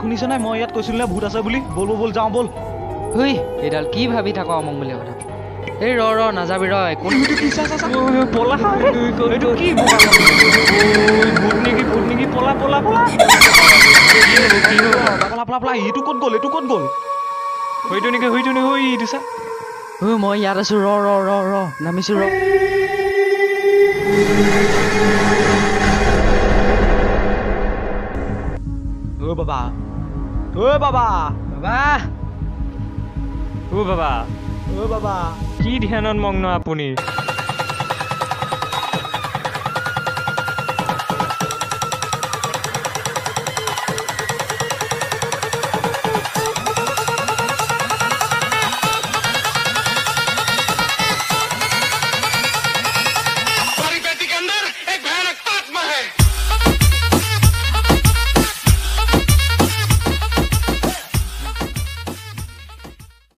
শুনিছ নাই মই ইয়াত কৈছিলো ভূত আছে বুলি বল বল যাওঁ বল হুই এইডাল কি ভাবি থাক অমংগলীয়া কথা এই ৰ নাযাবি ৰ কোন পলা এইটো কি ভূত নেকি পলা পলা পলা পলা পলা পলা এইটো ক'ত গ'ল হয়তো নেকি এইটো চা মই ইয়াত আছো ৰ নামিছো ৰ বাবা কি ধ্যানত মগ্ন আপুনি